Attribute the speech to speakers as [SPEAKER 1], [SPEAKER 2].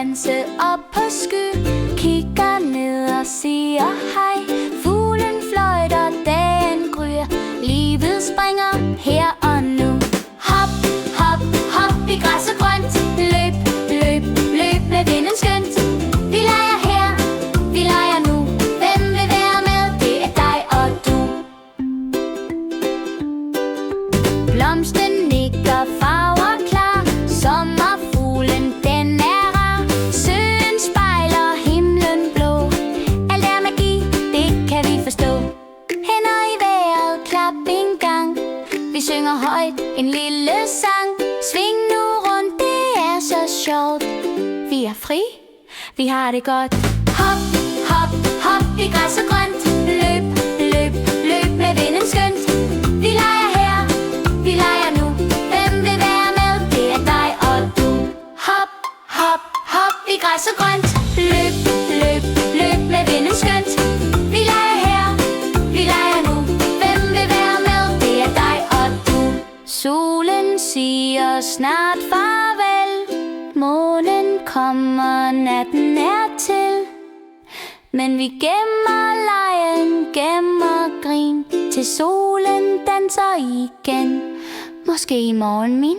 [SPEAKER 1] danse op på sky, kigger ned og siger hej. Fuglen fløjter, dagen gryer, livet springer her og nu. Hop, hop, hop i græs og grønt, løb, løb, løb med vinden skønt. Vi leger her, vi leger nu, hvem vil være med? Det er dig og du. Blomsten nikker, farver klar, sommerfuglen den er rar. Søen spejler himlen blå, alt er magi, det kan vi forstå. Hænder i vejret, klap en gang, vi synger højt en lille sang. Sving nu rundt, det er så sjovt, vi er fri, vi har det godt. Hop, hop, hop i græs og grønt, løb, løb, løb med vinden skønt. Vi leger her, vi leger nu, hvem vil være med? Det er dig og du. Hop, hop, hop i græs og grønt, løb, løb, løb med vinden skønt. Vi leger her, vi leger nu, hvem vil være med? Det er dig og du. Solen siger snart farvel, månen kommer, natten er til. Men vi gemmer legen, gemmer grin, til solen danser igen. Måske i morgen, min